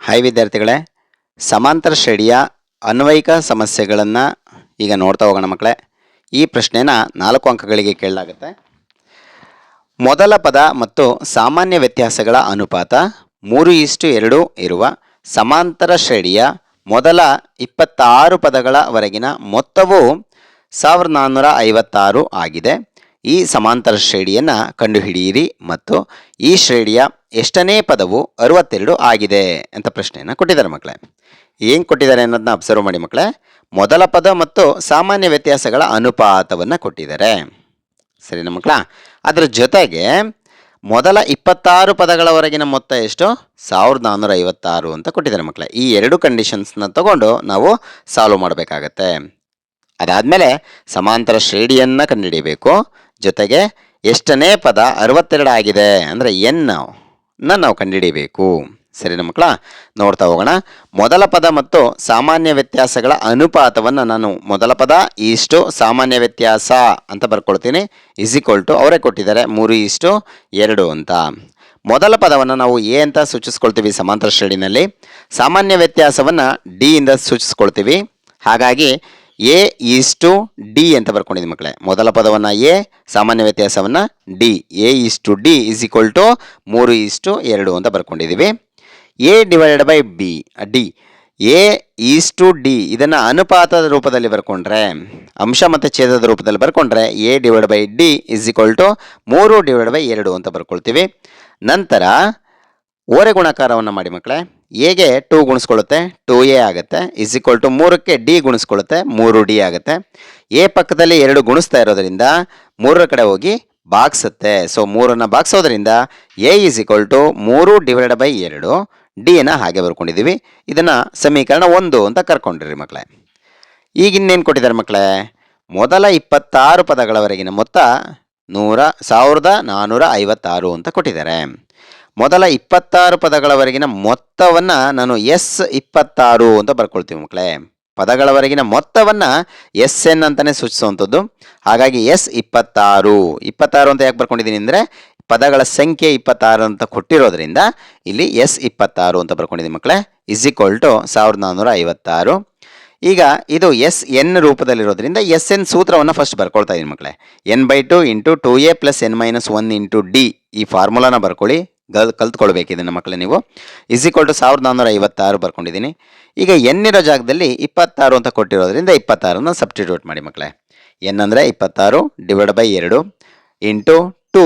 Hi ವಿದ್ಯಾರ್ಥಿಗಳೇ, ಸಮಾಂತರ ಶ್ರೇಣಿಯ ಅನ್ವಯಿಕ ಸಮಸ್ಯೆಗಳನ್ನು ಈಗ ನೋಡ್ತಾ ಹೋಗೋಣ ಮಕ್ಕಳೇ. ಈ ಪ್ರಶ್ನೆನ 4 ಅಂಕಗಳಿಗೆ ಕೇಳಲಾಗುತ್ತೆ. ಮೊದಲ ಪದ ಮತ್ತು ಸಾಮಾನ್ಯ ವ್ಯತ್ಯಾಸಗಳ ಅನುಪಾತ 3:2 ಇರುವ ಸಮಾಂತರ ಶ್ರೇಣಿಯ ಮೊದಲ 26 ಪದಗಳವರೆಗಿನ ಮೊತ್ತವು 1456 ಆಗಿದೆ. ಈ ಸಮಾಂತರ ಶ್ರೇಣಿಯನ್ನು ಕಂಡುಹಿಡಿಯಿರಿ ಮತ್ತು ಈ ಶ್ರೇಣಿಯ ಎಷ್ಟನೇ ಪದವು 62 ಆಗಿದೆ ಅಂತ ಪ್ರಶ್ನೆಯನ್ನು ಕೊಟ್ಟಿದ್ದಾರೆ ಮಕ್ಕಳೇ. ಏನು ಕೊಟ್ಟಿದ್ದಾರೆ ಅನ್ನೋದನ್ನ ಅಬ್ಸರ್ವ್ ಮಾಡಿ ಮಕ್ಕಳೇ. ಮೊದಲ ಪದ ಮತ್ತು ಸಾಮಾನ್ಯ ವ್ಯತ್ಯಾಸಗಳ ಅನುಪಾತವನ್ನು ಕೊಟ್ಟಿದ್ದಾರೆ, ಸರಿನಾ ಮಕ್ಕಳ? ಅದರ ಜೊತೆಗೆ ಮೊದಲ 26 ಪದಗಳವರೆಗಿನ ಮೊತ್ತ ಎಷ್ಟು? 1456 ಅಂತ ಕೊಟ್ಟಿದ್ದಾರೆ ಮಕ್ಕಳೇ. ಈ ಎರಡು ಕಂಡೀಷನ್ಸ್ನ ತಗೊಂಡು ನಾವು ಸಾಲ್ವ್ ಮಾಡಬೇಕಾಗತ್ತೆ. ಅದಾದಮೇಲೆ ಸಮಾಂತರ ಶ್ರೇಣಿಯನ್ನು ಕಂಡುಹಿಡಿಯಬೇಕು. ಜೊತೆಗೆ ಎಷ್ಟನೇ ಪದ 62 ಆಗಿದೆ ಅಂದರೆ ನಾವು ಕಂಡುಹಿಡಿಯಬೇಕು, ಸರಿನಾ ಮಕ್ಕಳ? ನೋಡ್ತಾ ಹೋಗೋಣ. ಮೊದಲ ಪದ ಮತ್ತು ಸಾಮಾನ್ಯ ವ್ಯತ್ಯಾಸಗಳ ಅನುಪಾತವನ್ನು ನಾನು ಮೊದಲ ಪದ ಇಷ್ಟು ಸಾಮಾನ್ಯ ವ್ಯತ್ಯಾಸ ಅಂತ ಬರ್ಕೊಳ್ತೀನಿ. ಅವರೇ ಕೊಟ್ಟಿದ್ದಾರೆ 3:2 ಅಂತ. ಮೊದಲ ಪದವನ್ನು ನಾವು ಎ ಅಂತ ಸೂಚಿಸ್ಕೊಳ್ತೀವಿ ಸಮಾಂತರ ಶ್ರೇಣಿನಲ್ಲಿ. ಸಾಮಾನ್ಯ ವ್ಯತ್ಯಾಸವನ್ನು ಡಿ ಇಂದ ಸೂಚಿಸ್ಕೊಳ್ತೀವಿ. ಹಾಗಾಗಿ A:D ಅಂತ ಬರ್ಕೊಂಡಿದ್ದೀವಿ ಮಕ್ಕಳೇ. ಮೊದಲ ಪದವನ್ನು ಎ, ಸಾಮಾನ್ಯ ವ್ಯತ್ಯಾಸವನ್ನು ಡಿ. A:D = 3:2 ಅಂತ ಬರ್ಕೊಂಡಿದ್ದೀವಿ. A/D A:D ಇದನ್ನು ಅನುಪಾತದ ರೂಪದಲ್ಲಿ ಬರ್ಕೊಂಡ್ರೆ, ಅಂಶ ಮತ್ತು ಛೇದದ ರೂಪದಲ್ಲಿ ಬರ್ಕೊಂಡ್ರೆ A/D = 3/2 ಅಂತ ಬರ್ಕೊಳ್ತೀವಿ. ನಂತರ ಓರೆ ಗುಣಾಕಾರವನ್ನು ಮಾಡಿ ಮಕ್ಕಳೇ. ಎಗೆ 2 ಗುಣಿಸ್ಕೊಳ್ಳುತ್ತೆ, 2A ಆಗುತ್ತೆ. = 3ಕ್ಕೆ D ಗುಣಿಸ್ಕೊಳ್ಳುತ್ತೆ, 3D ಆಗುತ್ತೆ. ಎ ಪಕ್ಕದಲ್ಲಿ 2 ಗುಣಿಸ್ತಾ ಇರೋದ್ರಿಂದ 3ರ ಕಡೆ ಹೋಗಿ ಬಾಗಿಸುತ್ತೆ. So 3ಅನ್ನು ಬಾಗಿಸೋದ್ರಿಂದ A = 3/2. ಡಿಯನ್ನು ಹಾಗೆ ಬರ್ಕೊಂಡಿದ್ದೀವಿ. ಇದನ್ನು ಸಮೀಕರಣ 1 ಅಂತ ಕರ್ಕೊಂಡಿರಿ ಮಕ್ಕಳೇ. ಈಗ ಇನ್ನೇನು ಕೊಟ್ಟಿದ್ದಾರೆ ಮಕ್ಕಳೇ? ಮೊದಲ 26 ಪದಗಳವರೆಗಿನ ಮೊತ್ತ 1456 ಅಂತ ಕೊಟ್ಟಿದ್ದಾರೆ. ಮೊದಲ 26 ಪದಗಳವರೆಗಿನ ಮೊತ್ತವನ್ನು ನಾನು S26 ಅಂತ ಬರ್ಕೊಳ್ತೀವಿ ಮಕ್ಕಳೇ. ಪದಗಳವರೆಗಿನ ಮೊತ್ತವನ್ನು SN ಅಂತಲೇ ಸೂಚಿಸುವಂಥದ್ದು. ಹಾಗಾಗಿ S26 ಅಂತ ಯಾಕೆ ಬರ್ಕೊಂಡಿದ್ದೀನಿ ಅಂದರೆ ಪದಗಳ ಸಂಖ್ಯೆ 26 ಅಂತ ಕೊಟ್ಟಿರೋದ್ರಿಂದ ಇಲ್ಲಿ S26 ಅಂತ ಬರ್ಕೊಂಡಿದ್ದೀನಿ ಮಕ್ಕಳೇ. = 1456. ಈಗ ಇದು SN ರೂಪದಲ್ಲಿರೋದ್ರಿಂದ SN ಸೂತ್ರವನ್ನು ಫಸ್ಟ್ ಬರ್ಕೊಳ್ತಾ ಇದ್ದೀನಿ ಮಕ್ಕಳೇ. n/2 × 2A + n - 1 × D ಈ ಫಾರ್ಮುಲಾನ ಬರ್ಕೊಳ್ಳಿ, ಕಲ್ತ್ಕೊಳ್ಬೇಕು ಇದನ್ನು ಮಕ್ಕಳೇ ನೀವು. = 1456 ಬರ್ಕೊಂಡಿದ್ದೀನಿ. ಈಗ n ಇರೋ ಜಾಗದಲ್ಲಿ 26 ಅಂತ ಕೊಟ್ಟಿರೋದ್ರಿಂದ 26ನ ಸಬ್ಸ್ಟಿಟ್ಯೂಟ್ ಮಾಡಿ ಮಕ್ಕಳೇ. n ಅಂದರೆ 26 / 2 × 2.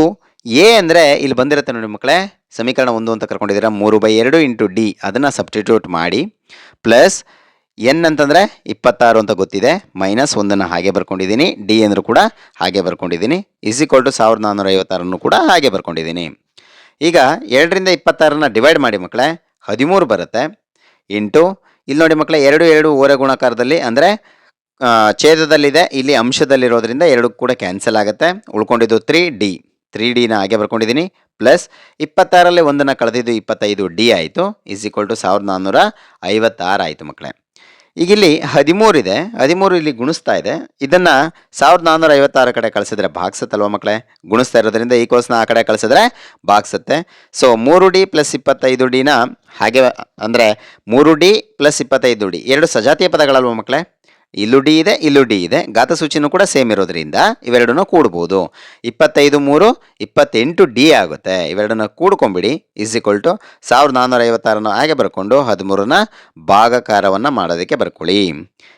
ಎ ಅಂದರೆ ಇಲ್ಲಿ ಬಂದಿರುತ್ತೆ ನೋಡಿ ಮಕ್ಕಳೇ, ಸಮೀಕರಣ 1 ಅಂತ ಕರ್ಕೊಂಡಿದ್ದೀರಾ. 3/2 × D ಅದನ್ನು ಸಬ್ಸ್ಟಿಟ್ಯೂಟ್ ಮಾಡಿ. ಪ್ಲಸ್ n ಅಂತಂದರೆ 26 ಅಂತ ಗೊತ್ತಿದೆ, -1 ಹಾಗೆ ಬರ್ಕೊಂಡಿದ್ದೀನಿ. ಡಿ ಅಂದರೂ ಕೂಡ ಹಾಗೆ ಬರ್ಕೊಂಡಿದ್ದೀನಿ. = 1456 ಕೂಡ ಹಾಗೆ ಬರ್ಕೊಂಡಿದ್ದೀನಿ. ಈಗ 2ರಿಂದ 26ನ ಡಿವೈಡ್ ಮಾಡಿ ಮಕ್ಕಳೇ, 13 ಬರುತ್ತೆ. ಇಂಟು ಇಲ್ಲಿ ನೋಡಿ ಮಕ್ಕಳೇ, 2 ಓರೆ ಗುಣಾಕಾರದಲ್ಲಿ ಅಂದರೆ ಛೇದದಲ್ಲಿದೆ, ಇಲ್ಲಿ ಅಂಶದಲ್ಲಿರೋದ್ರಿಂದ 2 ಕೂಡ ಕ್ಯಾನ್ಸಲ್ ಆಗುತ್ತೆ. ಉಳ್ಕೊಂಡಿದ್ದು 3D ಹಾಗೆ ಬರ್ಕೊಂಡಿದ್ದೀನಿ. ಪ್ಲಸ್ 26ರಲ್ಲಿ 1ನ್ನು ಕಳೆದಿದ್ದು 25D ಆಯಿತು. = 1456 ಆಯಿತು ಮಕ್ಕಳೇ. ಈಗ ಇಲ್ಲಿ 13 ಇದೆ, 13 ಇಲ್ಲಿ ಗುಣಿಸ್ತಾ ಇದೆ. ಇದನ್ನು 1456 ಕಡೆ ಕಳಿಸಿದ್ರೆ ಭಾಗಿಸುತ್ತಲ್ವ ಮಕ್ಕಳೇ? ಗುಣಿಸ್ತಾ ಇರೋದ್ರಿಂದ ಈಕ್ವಲ್ಸ್ನ ಆ ಕಡೆ ಕಳಿಸಿದ್ರೆ ಭಾಗಿಸುತ್ತೆ. ಸೊ 3D + 25Dನ ಹಾಗೆ ಅಂದರೆ 3D + 25D 2 ಸಜಾತಿಯ ಪದಗಳಲ್ವ ಮಕ್ಕಳೇ? ಇಲ್ಲೂ ಡಿ ಇದೆ, ಇಲ್ಲೂ ಡಿ ಇದೆ. ಘಾತ ಸೂಚಿನೂ ಕೂಡ ಸೇಮ್ ಇರೋದ್ರಿಂದ ಇವೆರಡನ್ನೂ ಕೂಡ್ಬೋದು. 25 3 28D ಆಗುತ್ತೆ. ಇವೆರಡನ್ನ ಕೂಡ್ಕೊಂಬಿಡಿ. = 1456 ಹಾಗೆ ಬರ್ಕೊಂಡು 13ನ ಭಾಗಾಕಾರವನ್ನು ಮಾಡೋದಕ್ಕೆ ಬರ್ಕೊಳ್ಳಿ.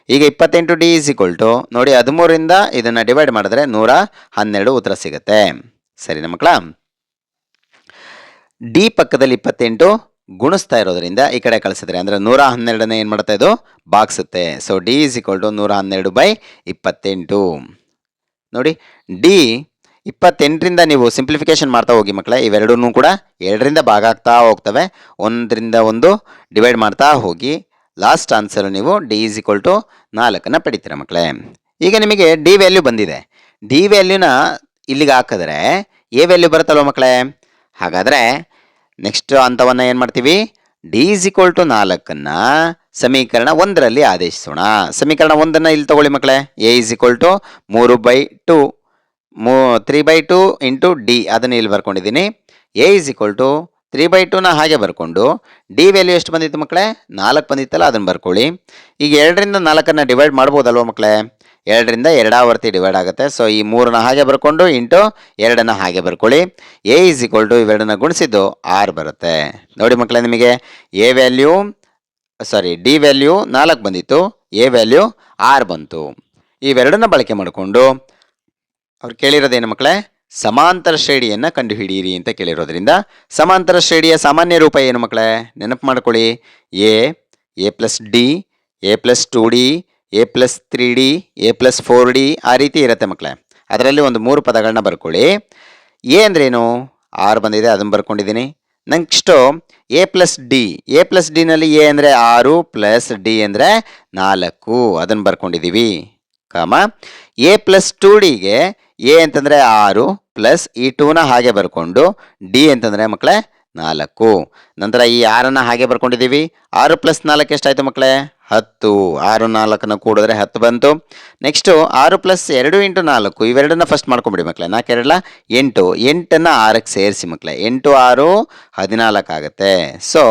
ಈಗ 28D = ನೋಡಿ, 13ರಿಂದ ಇದನ್ನು ಡಿವೈಡ್ ಮಾಡಿದ್ರೆ 112 ಉತ್ತರ ಸಿಗುತ್ತೆ, ಸರಿನಾ ಮಕ್ಕಳ? ಡಿ ಪಕ್ಕದಲ್ಲಿ 28 ಗುಣಿಸ್ತಾ ಇರೋದ್ರಿಂದ ಈ ಕಡೆ ಕಳಿಸಿದ್ರೆ ಅಂದರೆ 112ನೇ ಏನು ಮಾಡುತ್ತೆ, ಇದು ಬಾಗಿಸುತ್ತೆ. So D = 112/28. ನೋಡಿ, ಡಿ 28ರಿಂದ ನೀವು ಸಿಂಪ್ಲಿಫಿಕೇಶನ್ ಮಾಡ್ತಾ ಹೋಗಿ ಮಕ್ಕಳೇ. ಇವೆರಡೂ ಕೂಡ 2ರಿಂದ ಭಾಗ ಆಗ್ತಾ ಹೋಗ್ತವೆ. 1ರಿಂದ 1 ಡಿವೈಡ್ ಮಾಡ್ತಾ ಹೋಗಿ ಲಾಸ್ಟ್ ಆನ್ಸರ್ ನೀವು D = 4ನ್ನು ಪಡಿತೀರ ಮಕ್ಕಳೇ. ಈಗ ನಿಮಗೆ ಡಿ ವ್ಯಾಲ್ಯೂ ಬಂದಿದೆ. ಡಿ ವ್ಯಾಲ್ಯೂನ ಇಲ್ಲಿಗೆ ಹಾಕಿದ್ರೆ ಎ ವ್ಯಾಲ್ಯೂ ಬರುತ್ತಲ್ವ ಮಕ್ಕಳೇ? ಹಾಗಾದರೆ ನೆಕ್ಸ್ಟ್ ಹಂತವನ್ನು ಏನು ಮಾಡ್ತೀವಿ? D = 4ನ್ನು ಸಮೀಕರಣ 1ರಲ್ಲಿ ಆದೇಶಿಸೋಣ. ಸಮೀಕರಣ 1ನ್ನು ಇಲ್ಲಿ ತಗೊಳ್ಳಿ ಮಕ್ಕಳೇ. A = 3/2 × D ಅದನ್ನು ಇಲ್ಲಿ ಬರ್ಕೊಂಡಿದ್ದೀನಿ. A = 3/2ನ ಹಾಗೆ ಬರ್ಕೊಂಡು ಡಿ ವ್ಯಾಲ್ಯೂ ಎಷ್ಟು ಬಂದಿತ್ತು ಮಕ್ಕಳೇ? 4 ಬಂದಿತ್ತಲ್ಲ, ಅದನ್ನು ಬರ್ಕೊಳ್ಳಿ. ಈಗ 2ರಿಂದ 4ನ್ನು ಡಿವೈಡ್ ಮಾಡ್ಬೋದಲ್ವ ಮಕ್ಕಳೇ? 2ರಿಂದ 2 ಆವರ್ತಿ ಡಿವೈಡ್ ಆಗುತ್ತೆ. ಸೊ ಈ 3ನ ಹಾಗೆ ಬರ್ಕೊಂಡು ಇಂಟು 2ನ ಹಾಗೆ ಬರ್ಕೊಳ್ಳಿ. ಎ ಈಸ್ ಈಕ್ವಲ್ ಟು ಇವೆರಡನ್ನ ಗುಣಿಸಿದ್ದು 6 ಬರುತ್ತೆ. ನೋಡಿ ಮಕ್ಕಳೇ, ನಿಮಗೆ ಡಿ ವ್ಯಾಲ್ಯೂ 4 ಬಂದಿತ್ತು, ಎ ವ್ಯಾಲ್ಯೂ 6 ಬಂತು. ಇವೆರಡನ್ನ ಬಳಕೆ ಮಾಡಿಕೊಂಡು ಅವ್ರು ಕೇಳಿರೋದೇನು ಮಕ್ಕಳೇ? ಸಮಾಂತರ ಶ್ರೇಣಿಯನ್ನು ಕಂಡುಹಿಡಿಯಿರಿ ಅಂತ ಕೇಳಿರೋದ್ರಿಂದ ಸಮಾಂತರ ಶ್ರೇಣಿಯ ಸಾಮಾನ್ಯ ರೂಪ ಏನು ಮಕ್ಕಳೇ? ನೆನಪು ಮಾಡ್ಕೊಳ್ಳಿ. A plus D, A plus 2D, A plus 3D, A plus 4D ಆ ರೀತಿ ಇರುತ್ತೆ ಮಕ್ಕಳೇ. ಅದರಲ್ಲಿ ಒಂದು 3 ಪದಗಳನ್ನ ಬರ್ಕೊಳ್ಳಿ. ಎ ಅಂದ್ರೇನು? 6 ಬಂದಿದೆ, ಅದನ್ನು ಬರ್ಕೊಂಡಿದ್ದೀನಿ. Next A plus D. A plus ಡಿನಲ್ಲಿ ಎ ಅಂದರೆ 6 ಪ್ಲಸ್ ಡಿ ಅಂದರೆ 4, ಅದನ್ನು ಬರ್ಕೊಂಡಿದ್ದೀವಿ. ಎ ಪ್ಲಸ್ 2Dಗೆ ಎ ಅಂತಂದರೆ 6 ಪ್ಲಸ್ ಈ 2ನ ಹಾಗೆ ಬರ್ಕೊಂಡು ಡಿ ಅಂತಂದರೆ ಮಕ್ಕಳೇ 4. ನಂತರ ಈ 6ನ್ನು ಹಾಗೆ ಬರ್ಕೊಂಡಿದ್ದೀವಿ. 6 ಪ್ಲಸ್ 4 ಎಷ್ಟಾಯಿತು ಮಕ್ಕಳೇ? 10. 6 4ನ ಕೂಡಿದ್ರೆ 10 ಬಂತು. ನೆಕ್ಸ್ಟು 6 ಪ್ಲಸ್ 2 ಇಂಟು 4, ಇವೆರಡನ್ನ ಫಸ್ಟ್ ಮಾಡ್ಕೊಂಬಿಡಿ ಮಕ್ಕಳೇ. 4 2 8, 8ನ್ನು 6ಕ್ಕೆ ಸೇರಿಸಿ ಮಕ್ಕಳೇ. 8 6 14 ಆಗುತ್ತೆ. ಸೊ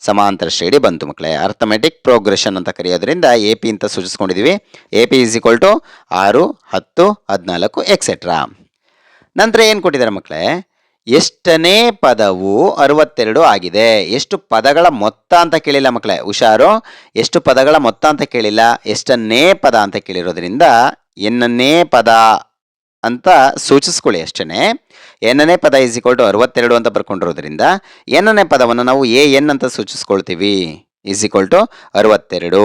ಸಮಾಂತರ ಶ್ರೇಣಿ ಬಂತು ಮಕ್ಕಳೇ. ಅರ್ಥಮೆಟಿಕ್ ಪ್ರೋಗ್ರೆಷನ್ ಅಂತ ಕರೆಯೋದ್ರಿಂದ ಎ ಪಿ ಅಂತ ಸೂಚಿಸ್ಕೊಂಡಿದ್ದೀವಿ. A P is equal to 6 10 14 etcetera. ನಂತರ ಏನು ಕೊಟ್ಟಿದ್ದಾರೆ ಮಕ್ಕಳೇ? ಎಷ್ಟನೇ ಪದವು 62 ಆಗಿದೆ. ಎಷ್ಟು ಪದಗಳ ಮೊತ್ತ ಅಂತ ಕೇಳಿಲ್ಲ ಮಕ್ಕಳೇ, ಹುಷಾರು. ಎಷ್ಟು ಪದಗಳ ಮೊತ್ತ ಅಂತ ಕೇಳಿಲ್ಲ, ಎಷ್ಟನೇ ಪದ ಅಂತ ಕೇಳಿರೋದ್ರಿಂದ ಎನ್ನನೇ ಪದ ಅಂತ ಸೂಚಿಸ್ಕೊಳ್ಳಿ ಅಷ್ಟೇ. ಎನ್ನನೇ ಪದ ಈಸ್ ಈಕ್ವಲ್ ಟು 62 ಅಂತ ಬರ್ಕೊಂಡಿರೋದ್ರಿಂದ ಎನ್ನನೇ ಪದವನ್ನು ನಾವು ಎ ಎನ್ ಅಂತ ಸೂಚಿಸ್ಕೊಳ್ತೀವಿ. Is equal to 62.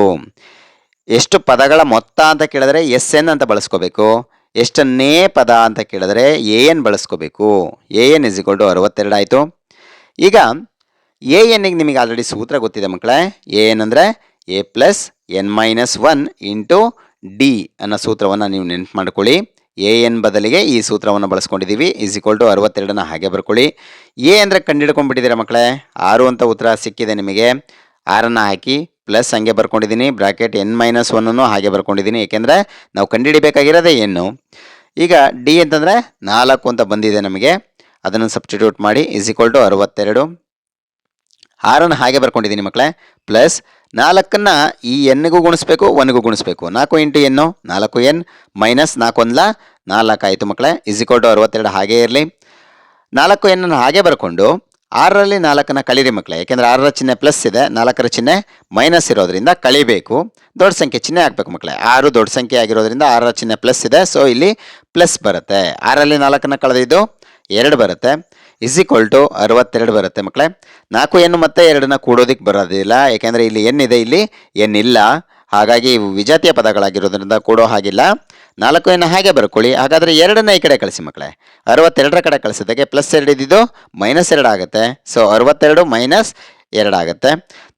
ಎಷ್ಟು ಪದಗಳ ಮೊತ್ತ ಅಂತ ಕೇಳಿದ್ರೆ ಎಸ್ ಎನ್ ಅಂತ ಬಳಸ್ಕೋಬೇಕು. ಎಷ್ಟನ್ನೇ ಪದ ಅಂತ ಕೇಳಿದ್ರೆ ಎ ಎನ್ ಬಳಸ್ಕೋಬೇಕು. A N is equal to 62 ಆಯಿತು. ಈಗ ಎ ಎನ್ನಿಗೆ ನಿಮಗೆ ಆಲ್ರೆಡಿ ಸೂತ್ರ ಗೊತ್ತಿದೆ ಮಕ್ಕಳೇ. ಎ ಎನ್ ಅಂದರೆ A plus N minus 1 into D ಅನ್ನೋ ಸೂತ್ರವನ್ನು ನೀವು ನೆನಪು ಮಾಡ್ಕೊಳ್ಳಿ. ಎ ಎನ್ ಬದಲಿಗೆ ಈ ಸೂತ್ರವನ್ನು ಬಳಸ್ಕೊಂಡಿದ್ದೀವಿ. ಈಸ್ ಈಕ್ವಲ್ ಟು 62ನ ಹಾಗೆ ಬರ್ಕೊಳ್ಳಿ. ಎ ಅಂದರೆ ಕಂಡುಹಿಡ್ಕೊಂಡ್ಬಿಟ್ಟಿದ್ದೀರಾ ಮಕ್ಕಳೇ? 6 ಅಂತ ಉತ್ತರ ಸಿಕ್ಕಿದೆ ನಿಮಗೆ. 6ನ್ನು ಹಾಕಿ ಪ್ಲಸ್ ಹಂಗೆ ಬರ್ಕೊಂಡಿದ್ದೀನಿ, ಬ್ರಾಕೆಟ್ ಎನ್ ಮೈನಸ್ 1 ಹಾಗೆ ಬರ್ಕೊಂಡಿದ್ದೀನಿ. ಏಕೆಂದರೆ ನಾವು ಕಂಡುಹಿಡಿಬೇಕಾಗಿರೋದೇ ಎನ್ನು. ಈಗ ಡಿ ಅಂತಂದರೆ 4 ಅಂತ ಬಂದಿದೆ ನಮಗೆ, ಅದನ್ನು ಸಬ್ಸ್ಟಿಟ್ಯೂಟ್ ಮಾಡಿ. Is equal to 62. 6ನ್ನು ಹಾಗೆ ಬರ್ಕೊಂಡಿದ್ದೀನಿ ಮಕ್ಕಳೇ. ಪ್ಲಸ್ 4ನ್ನು ಈ ಎನ್ನಿಗೂ ಗುಣಿಸ್ಬೇಕು, 1ಗೂ ಗುಣಿಸ್ಬೇಕು. 4 ಇಂಟು ಎನ್ನು 4 ಎನ್ ಮೈನಸ್ 4 1 4 ಆಯಿತು ಮಕ್ಕಳೇ. ಈಸ್ ಈಕ್ವಲ್ ಟು 62 ಹಾಗೇ ಇರಲಿ. 4 ಎನ್ನನ್ನು ಹಾಗೆ ಬರ್ಕೊಂಡು 6ರಲ್ಲಿ 4ನ್ನು ಕಳೀರಿ ಮಕ್ಕಳೇ. ಯಾಕೆಂದರೆ 6ರ ಚಿಹ್ನೆ ಪ್ಲಸ್ ಇದೆ, 4ರ ಚಿಹ್ನೆ ಮೈನಸ್ ಇರೋದ್ರಿಂದ ಕಳಿಬೇಕು. ದೊಡ್ಡ ಸಂಖ್ಯೆ ಚಿಹ್ನೆ ಹಾಕಬೇಕು ಮಕ್ಕಳೇ. 6 ದೊಡ್ಡ ಸಂಖ್ಯೆ ಆಗಿರೋದ್ರಿಂದ 6ರ ಚಿಹ್ನೆ ಪ್ಲಸ್ ಇದೆ, ಸೊ ಇಲ್ಲಿ ಪ್ಲಸ್ ಬರುತ್ತೆ. 6ರಲ್ಲಿ 4ನ್ನು ಕಳೆದಿದ್ದು 2 ಬರುತ್ತೆ. ಈಸ್ ಈಕ್ವಲ್ ಟು 62 ಬರುತ್ತೆ ಮಕ್ಕಳೇ. 4 ಎನ್ನು ಮತ್ತೆ 2ನ್ನ ಕೂಡೋದಕ್ಕೆ ಬರೋದಿಲ್ಲ, ಯಾಕೆಂದರೆ ಇಲ್ಲಿ ಎನ್ ಇದೆ, ಇಲ್ಲಿ ಎನ್ ಇಲ್ಲ. ಹಾಗಾಗಿ ಇವು ವಿಜಾತಿಯ ಪದಗಳಾಗಿರೋದ್ರಿಂದ ಕೂಡೋ ಹಾಗಿಲ್ಲ. 4 ಎನ್ನು ಹಾಗೆ ಬರ್ಕೊಳ್ಳಿ. ಹಾಗಾದರೆ 2ನ್ನ ಈ ಕಡೆ ಕಳಿಸಿ ಮಕ್ಕಳೇ. 62ರ ಕಡೆ ಕಳಿಸಿದಾಗೆ ಪ್ಲಸ್ 2 ಇದ್ದಿದ್ದು ಮೈನಸ್ 2 ಆಗುತ್ತೆ. ಸೊ 62 ಮೈನಸ್ 2 ಆಗುತ್ತೆ.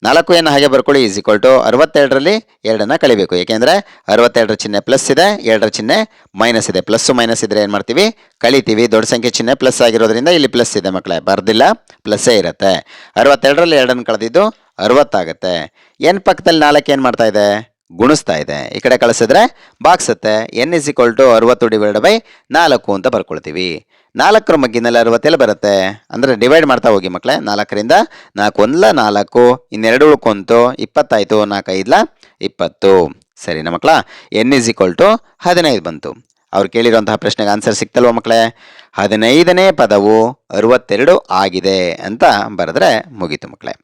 4 ಎನ್ನು ಹಾಗೆ ಬರ್ಕೊಳ್ಳಿ. ಈಸ್ ಈಕ್ವಲ್ ಟು 62ರಲ್ಲಿ 2ನ್ನು ಕಳಿಬೇಕು. ಏಕೆಂದರೆ 62ರ ಚಿಹ್ನೆ ಪ್ಲಸ್ ಇದೆ, 2ರ ಚಿಹ್ನೆ ಮೈನಸ್ ಇದೆ. ಪ್ಲಸ್ಸು ಮೈನಸ್ ಇದ್ದರೆ ಏನು ಮಾಡ್ತೀವಿ? ಕಳಿತೀವಿ. ದೊಡ್ಡ ಸಂಖ್ಯೆ ಚಿಹ್ನೆ ಪ್ಲಸ್ ಆಗಿರೋದ್ರಿಂದ ಇಲ್ಲಿ ಪ್ಲಸ್ ಇದೆ ಮಕ್ಕಳೇ, ಬರ್ದಿಲ್ಲ, ಪ್ಲಸ್ಸೇ ಇರುತ್ತೆ. 62ರಲ್ಲಿ 2ನ್ನು ಕಳೆದಿದ್ದು 60 ಆಗುತ್ತೆ. ಎನ್ ಪಕ್ಕದಲ್ಲಿ 4 ಏನು ಮಾಡ್ತಾ ಇದೆ? ಗುಣಿಸ್ತಾ ಇದೆ. ಈ ಕಡೆ ಕಳಿಸಿದ್ರೆ ಬಾಕ್ಸುತ್ತೆ. N is equal to 60 divide by 4 ಅಂತ ಬರ್ಕೊಳ್ತೀವಿ. 4ರ ಮಗ್ಗಿನಲ್ಲಿ 60 ಬರುತ್ತೆ, ಅಂದರೆ ಡಿವೈಡ್ ಮಾಡ್ತಾ ಹೋಗಿ ಮಕ್ಕಳೇ. 4ರಿಂದ 4 1 4, ಇನ್ನೆರಡು ಉಳ್ಕೊಂತು 20 ಆಯಿತು. 4 5 20. ಸರಿನಾ ಮಕ್ಕಳ? ಎನ್ ಇಸ್ ಈಕ್ವಲ್ ಟು 15 ಬಂತು. ಅವ್ರು ಕೇಳಿರುವಂತಹ ಪ್ರಶ್ನೆಗೆ ಆನ್ಸರ್ ಸಿಕ್ತಲ್ವ ಮಕ್ಕಳೇ? 15ನೇ ಪದವು 62 ಆಗಿದೆ ಅಂತ ಬರೆದ್ರೆ ಮುಗೀತು ಮಕ್ಕಳೇ.